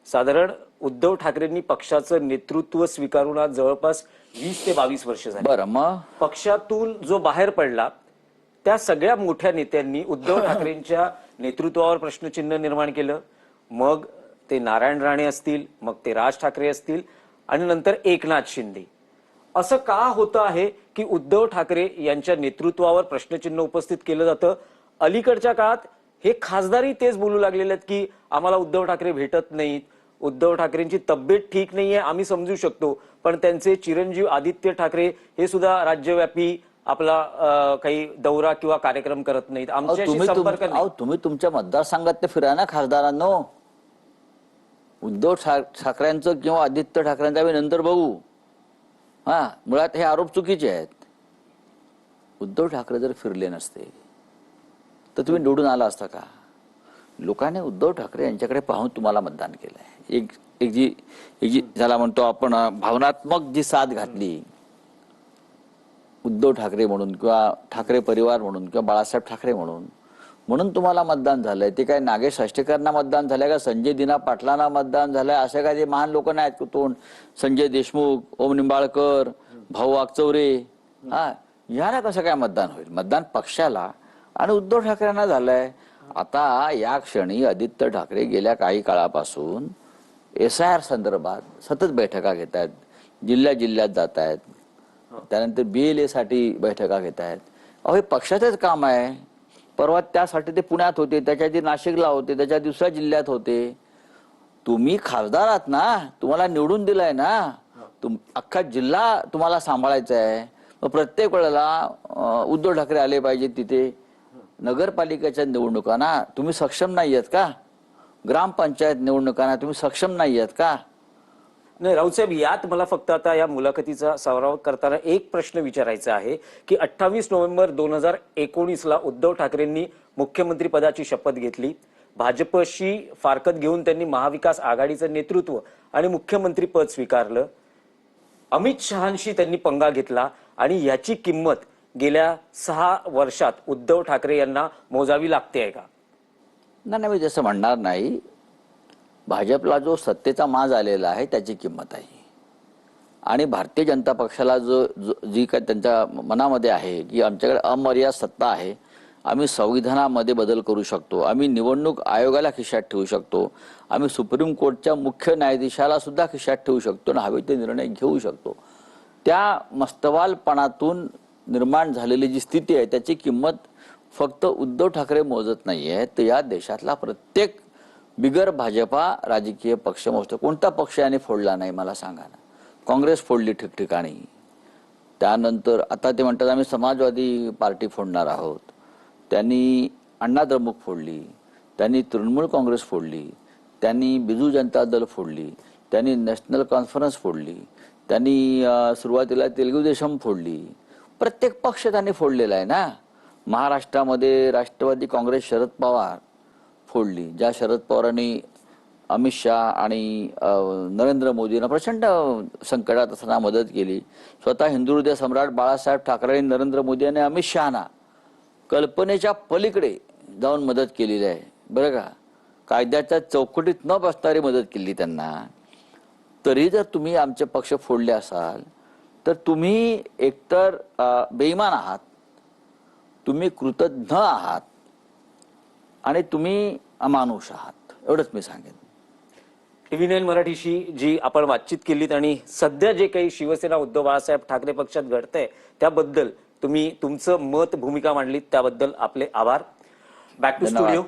साधारण उद्धव ठाकरेंनी पक्षाचं नेतृत्व स्वीकारून आज जवळपास 20 ते 22 वर्ष झाली। बरं, मग पक्षातून जो बाहेर पडला त्या सगळ्या मोठ्या नेत्यांनी उद्धव ठाकरेंच्या नेतृत्वावर प्रश्नचिन्ह निर्माण केलं। मग ते नारायण राणे असतील, मग ते राज ठाकरे असतील आणि नंतर एकनाथ शिंदे। असं का होतं आहे की उद्धव ठाकरे यांच्या नेतृत्वावर प्रश्नचिन्ह उपस्थित केलं जातं? अलीकडच्या काळात हे खासदारही तेच बोलू लागलेले आहेत की आम्हाला उद्धव ठाकरे भेटत नाहीत, उद्धव ठाकरेंची तब्येत ठीक नाहीये, आम्ही समजू शकतो, पण त्यांचे चिरंजीव आदित्य ठाकरे हे सुद्धा राज्यव्यापी आपला काही दौरा किंवा कार्यक्रम करत नाहीत, आमच्याशी संपर्क नाही। तुम्ही तुमच्या मतदारसंघात ते फिरा ना खासदारांनो। उद्धव ठाकरेंचं किंवा आदित्य ठाकरेंचं आम्ही नंतर बघू। मुळात हे आरोप चुकीचे आहेत। उद्धव ठाकरे जर फिरले नसते तर तुम्ही निवडून आला असता का? लोकांनी उद्धव ठाकरे यांच्याकडे पाहून तुम्हाला मतदान केलंय। एक जी ज्याला म्हणतो आपण भावनात्मक जी साथ घातली उद्धव ठाकरे म्हणून किंवा ठाकरे परिवार म्हणून किंवा बाळासाहेब ठाकरे म्हणून तुम्हाला मतदान झालंय। ते काय नागेश आष्टेकरांना मतदान झालंय का संजय दिना पाटलांना मतदान झालंय? असे काय ते महान लोक नाहीत की तोंड संजय देशमुख, ओम निंबाळकर, भाऊ वागचौरे, यांना कसं काय मतदान होईल? मतदान पक्षाला आणि उद्धव ठाकरेंना झालंय। आता या क्षणी आदित्य ठाकरे गेल्या काही काळापासून SIR संदर्भात सतत बैठका घेत आहेत, जिल्ह्यात जात आहेत, त्यानंतर BLA साठी बैठका घेत आहेत। अहो हे पक्षाचंच काम आहे। परवा त्यासाठी ते पुण्यात होते, त्याच्या आधी नाशिकला होते, त्याच्या दुसऱ्या जिल्ह्यात होते। तुम्ही खासदार आहात ना, तुम्हाला निवडून दिलाय ना, अख्खा जिल्हा तुम्हाला सांभाळायचा आहे। मग प्रत्येक वेळेला उद्धव ठाकरे आले पाहिजे तिथे। नगरपालिकेच्या निवडणुकांना तुम्ही सक्षम नाही आहेत का? ग्रामपंचायत निवडणुकांना तुम्ही सक्षम नाही आहेत का? नाही राऊत साहेब, यात मला फक्त आता या मुलाखतीचा सराव करताना एक प्रश्न विचारायचा आहे की 28 नोव्हेंबर 2019 ला उद्धव ठाकरेंनी मुख्यमंत्री पदाची शपथ घेतली। भाजपशी फारकत घेऊन त्यांनी महाविकास आघाडीचं नेतृत्व आणि मुख्यमंत्री पद स्वीकारलं। अमित शहांशी त्यांनी पंगा घेतला आणि याची किंमत गेल्या 6 वर्षात उद्धव ठाकरे यांना मोजावी लागते आहे का? नाही, मी जसं म्हणणार नाही। भाजपला जो सत्तेचा माज आलेला आहे त्याची किंमत आहे आणि भारतीय जनता पक्षाला जी काय त्यांच्या मनामध्ये आहे की आमच्याकडे अमर्याद सत्ता आहे, आम्ही संविधानामध्ये बदल करू शकतो, आम्ही निवडणूक आयोगाला खिशात ठेवू शकतो, आम्ही सुप्रीम कोर्टच्या मुख्य न्यायाधीशाला सुद्धा खिशात ठेवू शकतो आणि हवे ते निर्णय घेऊ शकतो। त्या मस्तवालपणातून निर्माण झालेली जी स्थिती आहे त्याची किंमत फक्त उद्धव ठाकरे मोजत नाहीये, तर या देशातला प्रत्येक बिगर भाजपा राजकीय पक्ष मोजतो। कोणता पक्ष याने फोडला नाही मला सांगा ना? काँग्रेस फोडली ठिकठिकाणी, त्यानंतर आता ते म्हणतात आम्ही समाजवादी पार्टी फोडणार आहोत, त्यांनी अण्णा द्रमुक फोडली, त्यांनी तृणमूल काँग्रेस फोडली, त्यांनी बिजू जनता दल फोडली, त्यांनी नॅशनल कॉन्फरन्स फोडली, त्यांनी सुरुवातीला तेलुगू देशम फोडली। प्रत्येक पक्ष त्यांनी फोडलेला आहे ना। महाराष्ट्रामध्ये राष्ट्रवादी काँग्रेस शरद पवार फोडली, ज्या शरद पवारांनी अमित शहा आणि नरेंद्र मोदींना प्रचंड संकटात असताना मदत केली। स्वतः हिंदू हृदय सम्राट बाळासाहेब ठाकरे, नरेंद्र मोदी आणि अमित शहाना कल्पनेच्या पलीकडे जाऊन मदत केलेली आहे बरं का। कायद्याच्या चौकटीत न बसणारी मदत केली त्यांना। तरी जर तुम्ही आमचे पक्ष फोडले असाल तर तुम्ही एकतर बेईमान आहात, तुम्ही कृतज्ञ आहात आणि तुम्ही अमानुष आहात, एवढंच मी सांगेन। TV9 मराठीशी जी आपण बातचीत केलीत आणि सध्या जे काही शिवसेना उद्धव बाळासाहेब ठाकरे पक्षात घडतंय त्याबद्दल तुम्ही तुमचं मत भूमिका मांडलीत, त्याबद्दल आपले आभार। Back to studio.